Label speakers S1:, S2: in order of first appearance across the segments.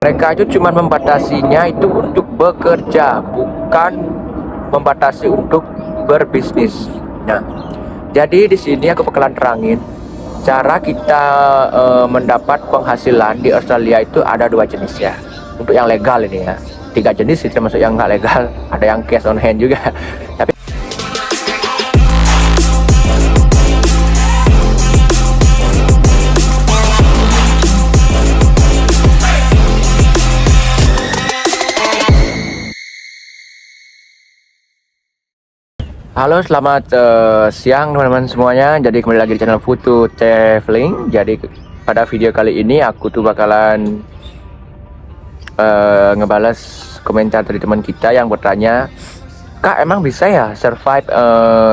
S1: Mereka itu cuma membatasinya itu untuk bekerja, bukan membatasi untuk berbisnis. Nah, jadi di sini aku bakalan terangin cara kita mendapat penghasilan di Australia itu ada dua jenis ya. Untuk yang legal ini ya, tiga jenis sih termasuk yang nggak legal, ada yang cash on hand juga. Tapi halo, selamat siang teman-teman semuanya. Jadi kembali lagi di channel Futu Traveling. Jadi pada video kali ini aku tuh bakalan ngebalas komentar dari teman kita yang bertanya, Kak, emang bisa ya survive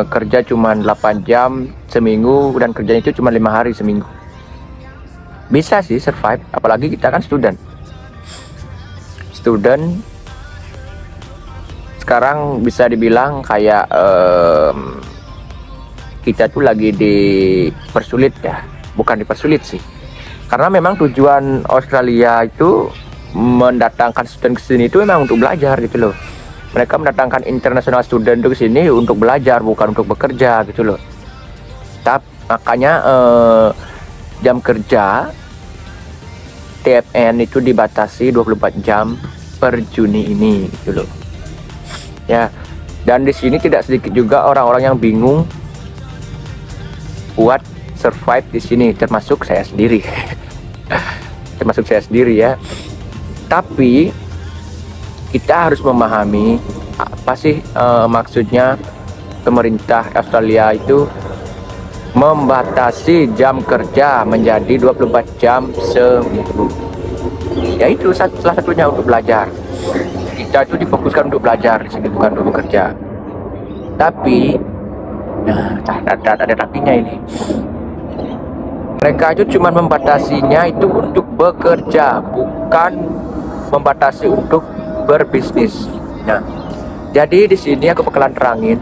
S1: kerja cuma 8 jam seminggu dan kerjanya itu cuma 5 hari seminggu? Bisa sih survive, apalagi kita kan student sekarang bisa dibilang kayak kita tuh lagi dipersulit ya, bukan dipersulit sih, karena memang tujuan Australia itu mendatangkan student ke sini itu memang untuk belajar gitu loh. Mereka mendatangkan international student ke sini untuk belajar, bukan untuk bekerja gitu loh. Makanya jam kerja TFN itu dibatasi 24 jam per Juni ini gitu loh. Ya, dan di sini tidak sedikit juga orang-orang yang bingung buat survive di sini, termasuk saya sendiri. Termasuk saya sendiri ya. Tapi kita harus memahami apa sih maksudnya pemerintah Australia itu membatasi jam kerja menjadi 24 jam seminggu. Yaitu salah satunya untuk belajar. Kita itu difokuskan untuk belajar di sini, bukan untuk bekerja. Tapi, ada tapinya ini. Mereka itu cuma membatasinya itu untuk bekerja, bukan membatasi untuk berbisnis. Nah, jadi di sini aku bakalan terangin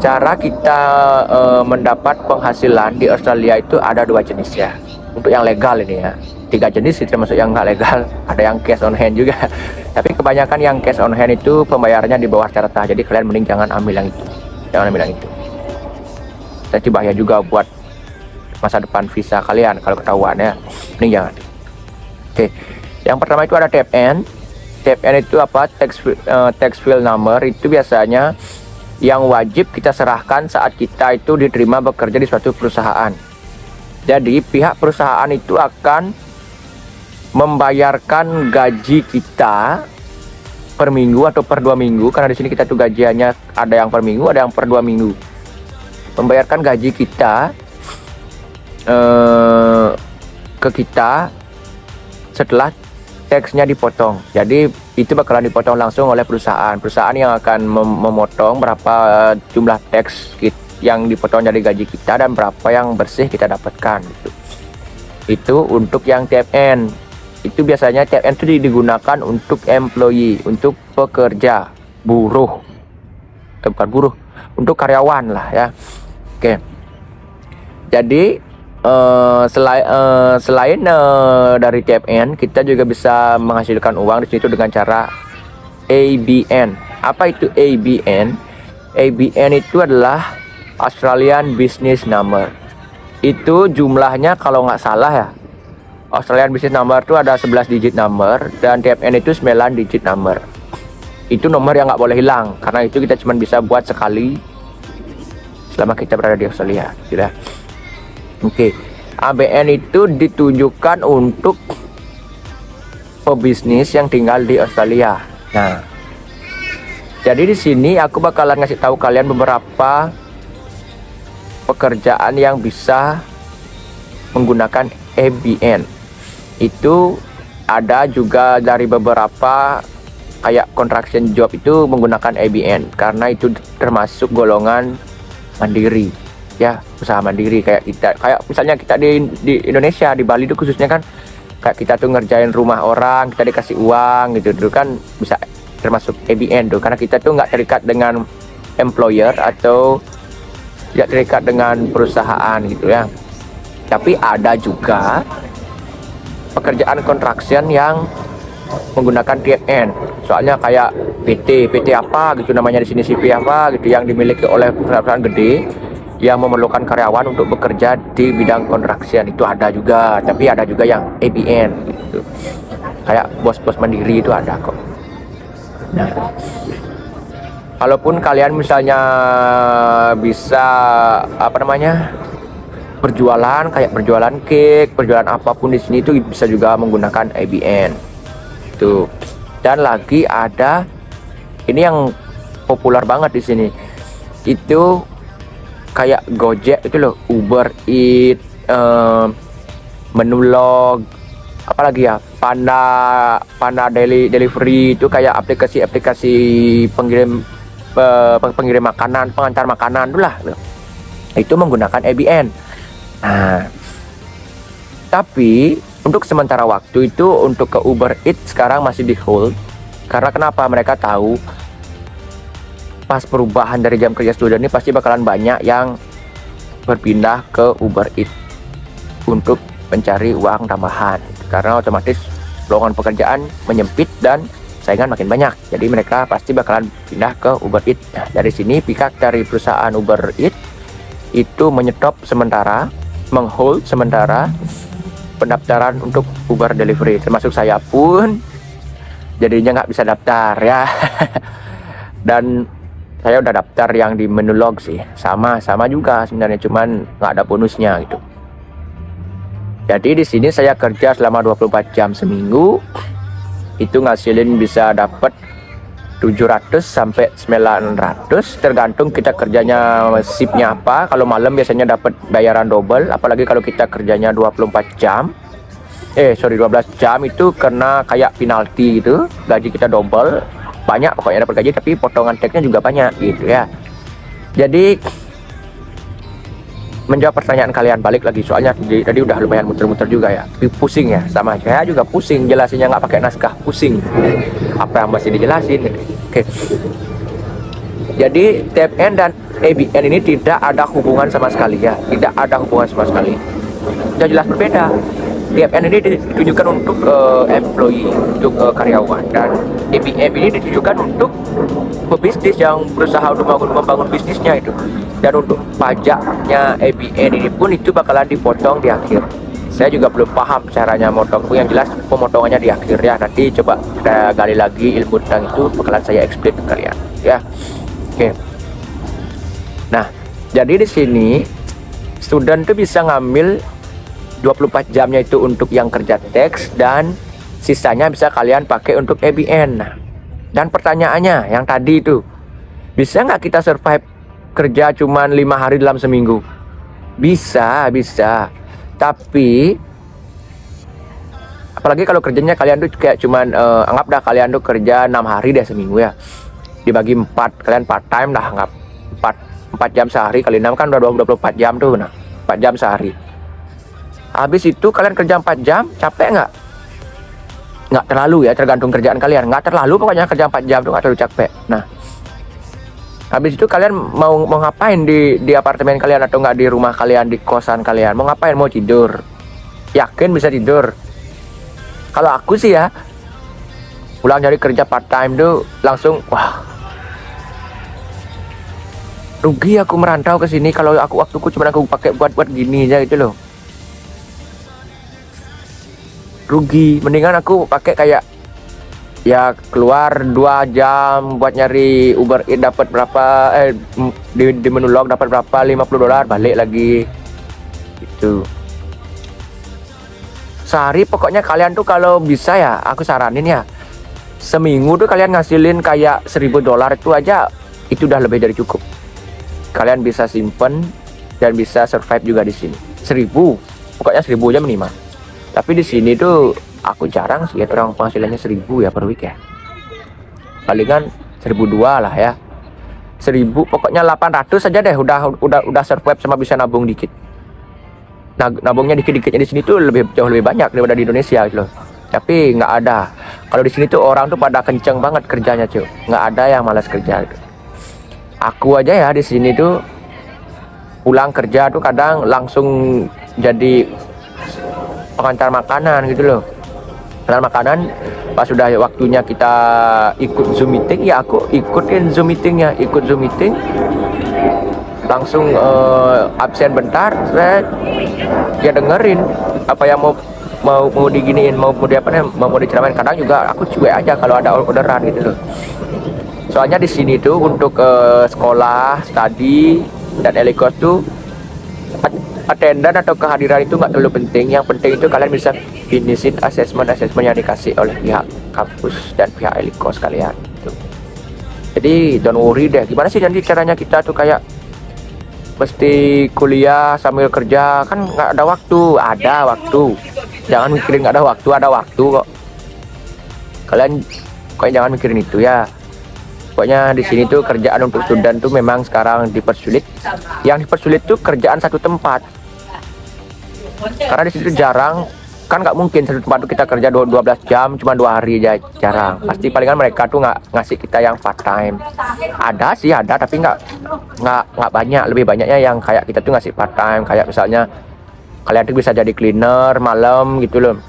S1: cara kita mendapat penghasilan di Australia itu ada dua jenis ya. Untuk yang legal ini ya, tiga jenis sih termasuk yang nggak legal, ada yang cash on hand juga. Tapi kebanyakan yang cash on hand itu pembayarannya di bawah rata-rata, jadi kalian mending jangan ambil yang itu, nanti bahaya juga buat masa depan visa kalian kalau ketahuan ya, mending jangan. Oke, yang pertama itu ada TFN. TFN itu apa? Tax file number. Itu biasanya yang wajib kita serahkan saat kita itu diterima bekerja di suatu perusahaan. Jadi pihak perusahaan itu akan membayarkan gaji kita per minggu atau per 2 minggu, karena di sini kita tuh gajiannya ada yang per minggu, ada yang per 2 minggu. Membayarkan gaji kita ke kita setelah taxnya dipotong. Jadi itu bakalan dipotong langsung oleh perusahaan yang akan memotong berapa jumlah tax yang dipotong dari gaji kita dan berapa yang bersih kita dapatkan gitu. Itu untuk yang TFN. Itu biasanya TFN itu digunakan untuk employee, untuk pekerja, buruh. Bukan buruh, untuk karyawan lah ya. Oke. Jadi selain dari TFN, kita juga bisa menghasilkan uang di situ dengan cara ABN. Apa itu ABN? ABN itu adalah Australian Business Number. Itu jumlahnya kalau nggak salah ya, Australian Business Number itu ada 11 digit number dan TFN itu 9 digit number. Itu nomor yang nggak boleh hilang, karena itu kita cuma bisa buat sekali selama kita berada di Australia, tidak. Oke, ABN itu ditujukan untuk pebisnis yang tinggal di Australia. Nah, jadi di sini aku bakalan ngasih tahu kalian beberapa pekerjaan yang bisa menggunakan ABN. Itu ada juga dari beberapa kayak construction job itu menggunakan ABN, karena itu termasuk golongan mandiri ya, usaha mandiri. Kayak misalnya kita di Indonesia, di Bali itu khususnya kan, kayak kita tuh ngerjain rumah orang, kita dikasih uang gitu, itu kan bisa termasuk ABN tuh, karena kita tuh nggak terikat dengan employer atau tidak terikat dengan perusahaan gitu ya. Tapi ada juga pekerjaan construction yang menggunakan TFN. Soalnya kayak PT apa gitu namanya di sini, CV apa gitu yang dimiliki oleh perusahaan gede yang memerlukan karyawan untuk bekerja di bidang construction itu ada juga, tapi ada juga yang ABN gitu. Kayak bos-bos mandiri itu ada kok. Nah, kalaupun kalian misalnya bisa apa namanya berjualan kayak berjualan cake, berjualan apapun di sini itu bisa juga menggunakan ABN. Itu. Dan lagi ada ini yang populer banget di sini. Itu kayak Gojek itu loh, Uber Eats, Menulog, apalagi ya, Panda Delivery itu kayak aplikasi pengirim makanan, pengantar makanan itulah. Itu menggunakan ABN. Nah, tapi untuk sementara waktu itu untuk ke Uber Eats sekarang masih di hold. Karena kenapa? Mereka tahu pas perubahan dari jam kerja student ini pasti bakalan banyak yang berpindah ke Uber Eats untuk mencari uang tambahan. Karena otomatis lowongan pekerjaan menyempit dan saingan makin banyak. Jadi mereka pasti bakalan pindah ke Uber Eats. Nah, dari sini pihak dari perusahaan Uber Eats itu menyetop sementara, menghold sementara pendaftaran untuk Uber Delivery, termasuk saya pun jadinya nggak bisa daftar ya. Dan saya udah daftar yang di Menulog sih, sama juga sebenarnya, cuman nggak ada bonusnya gitu. Jadi di sini saya kerja selama 24 jam seminggu, itu ngasilin bisa dapat 700 sampai 900 tergantung kita kerjanya shiftnya apa. Kalau malam biasanya dapat bayaran double, apalagi kalau kita kerjanya 24 jam 12 jam itu karena kayak penalti gitu, gaji kita double, banyak pokoknya dapat gaji, tapi potongan taxnya juga banyak gitu ya. Jadi menjawab pertanyaan kalian balik lagi, soalnya tadi udah lumayan muter-muter juga ya, pusing ya, sama saya juga pusing jelasinnya, nggak pakai naskah, pusing apa yang masih dijelasin. Oke. Jadi TFN dan ABN ini tidak ada hubungan sama sekali ya, tidak ada hubungan sama sekali, sudah jelas berbeda. TFN ini ditujukan untuk employee, untuk karyawan, dan ABN ini ditujukan untuk pebisnis yang berusaha untuk membangun bisnisnya itu. Dan untuk pajaknya ABN ini pun itu bakalan dipotong di akhir. Saya juga belum paham caranya motong, yang jelas pemotongannya di akhir ya. Nanti coba kita gali lagi ilmu tentang itu, bakalan saya explain ke kalian ya. Oke. Nah, jadi di sini student tuh bisa ngambil 24 jamnya itu untuk yang kerja teks, dan sisanya bisa kalian pakai untuk ABN. Nah, dan pertanyaannya yang tadi itu, bisa nggak kita survive kerja cuman 5 hari dalam seminggu? Bisa. Tapi apalagi kalau kerjanya kalian tuh kayak cuman anggap dah kalian tuh kerja 6 hari deh seminggu ya, dibagi 4, kalian part time dah, anggap 4 jam sehari kali 6 kan udah 24 jam tuh. Nah, 4 jam sehari. Habis itu kalian kerja 4 jam, capek nggak? Nggak terlalu ya, tergantung kerjaan kalian. Nggak terlalu pokoknya kerja 4 jam tuh nggak terlalu capek. Nah, habis itu kalian mau ngapain di apartemen kalian, atau nggak di rumah kalian, di kosan kalian? Mau ngapain? Mau tidur? Yakin bisa tidur? Kalau aku sih ya, pulang dari kerja part time tuh langsung, wah, rugi aku merantau ke sini kalau aku waktuku cuma aku pakai buat gini aja gitu loh. Rugi, mendingan aku pakai kayak ya keluar 2 jam buat nyari Uber Eats, dapat berapa di Menulog dapat berapa, $50, balik lagi itu sehari. Pokoknya kalian tuh kalau bisa ya, aku saranin ya, seminggu tuh kalian ngasilin kayak $1.000 itu aja, itu udah lebih dari cukup. Kalian bisa simpen dan bisa survive juga di sini. 1.000, pokoknya 1.000 aja minimal. Tapi di sini tuh aku jarang sih lihat orang penghasilannya 1.000 ya per week ya. Palingan 1.200 lah ya. 1.000, pokoknya 800 aja deh udah survive sama bisa nabung dikit. Nah, nabungnya dikit-dikitnya di sini tuh jauh lebih banyak daripada di Indonesia gitu loh. Tapi nggak ada. Kalau di sini tuh orang tuh pada kenceng banget kerjanya cuy. Nggak ada yang malas kerja gitu. Aku aja ya di sini tuh pulang kerja tuh kadang langsung jadi pengantar makanan gitu loh. Pengantar makanan Pas sudah waktunya kita ikut Zoom meeting, ya aku ikutin Zoom meetingnya, ikut Zoom meeting, langsung absen bentar, ya dengerin apa yang mau diginiin, mau di apa nih, mau diceramain. Kadang juga aku cuek aja kalau ada orderan gitu loh. Soalnya di sini tuh untuk sekolah, studi dan elikos tuh attendance atau kehadiran itu nggak terlalu penting. Yang penting itu kalian bisa finishin asesmen yang dikasih oleh pihak kampus dan pihak elikos kalian gitu. Jadi don't worry deh. Gimana sih nanti caranya kita tuh kayak mesti kuliah sambil kerja, kan nggak ada waktu. Ada waktu, jangan mikirin nggak ada waktu kok. Kalian jangan mikirin itu ya. Pokoknya di sini tuh kerjaan untuk student tuh memang sekarang dipersulit. Yang dipersulit tuh kerjaan satu tempat. Karena di situ jarang, kan nggak mungkin satu tempat tuh kita kerja 12 jam cuma 2 hari aja, jarang. Pasti palingan mereka tuh nggak ngasih kita yang part time. Ada sih, ada, tapi nggak banyak. Lebih banyaknya yang kayak kita tuh ngasih part time, kayak misalnya kalian tuh bisa jadi cleaner malam gitu loh.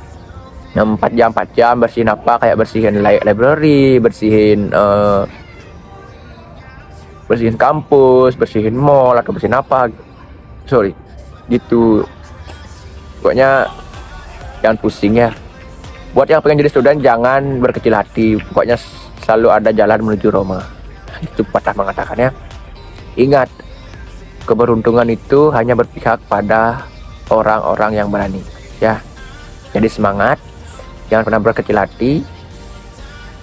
S1: 4 jam bersihin apa, kayak bersihin library, bersihin kampus, bersihin mall, atau bersihin apa, gitu. Pokoknya jangan pusing ya. Buat yang pengen jadi student, jangan berkecil hati. Pokoknya selalu ada jalan menuju Roma. Itu patah mengatakannya. Ingat, keberuntungan itu hanya berpihak pada orang-orang yang berani ya. Jadi semangat, jangan pernah berkecil hati.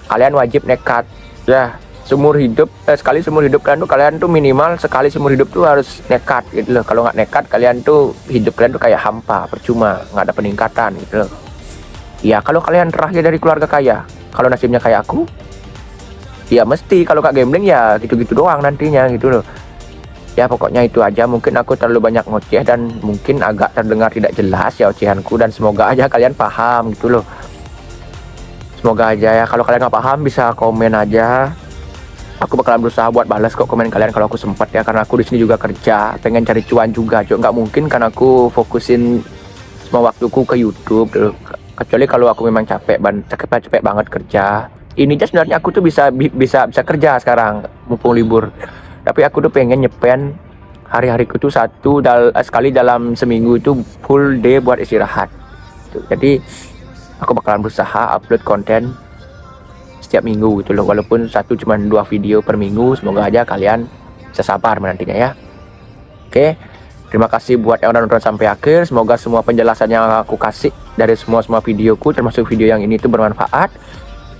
S1: Kalian wajib nekat ya. Sekali seumur hidup kalian tuh minimal sekali seumur hidup tuh harus nekat gitu loh. Kalau nggak nekat, kalian tuh hidup kalian tuh kayak hampa, percuma, nggak ada peningkatan gitu loh. Ya kalau kalian terakhir dari keluarga kaya, kalau nasibnya kayak aku, ya mesti kalau nggak gambling ya gitu-gitu doang nantinya gitu loh. Ya pokoknya itu aja. Mungkin aku terlalu banyak ngoceh dan mungkin agak terdengar tidak jelas ya ocehanku, dan semoga aja kalian paham gitu loh. Semoga aja ya. Kalau kalian nggak paham bisa komen aja. Aku bakalan berusaha buat balas kok komen kalian kalau aku sempat ya, karena aku di sini juga kerja, pengen cari cuan juga. Nggak mungkin kan aku fokusin semua waktuku ke YouTube, kecuali kalau aku memang capek banget kerja. Ini aja sebenarnya aku tuh bisa kerja sekarang mumpung libur. Tapi aku tuh pengen nyepen hari-hariku tuh sekali dalam seminggu itu full day buat istirahat. Jadi aku bakalan berusaha upload konten setiap minggu gitu loh, walaupun cuma 2 video per minggu. Semoga aja kalian bisa sabar menantinya ya. Oke, terima kasih buat yang udah nonton sampai akhir. Semoga semua penjelasan yang aku kasih dari semua videoku, termasuk video yang ini, itu bermanfaat.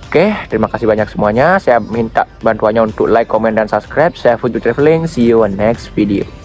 S1: Oke, terima kasih banyak semuanya. Saya minta bantuannya untuk like, comment, dan subscribe. Saya Food to Traveling. See you on next video.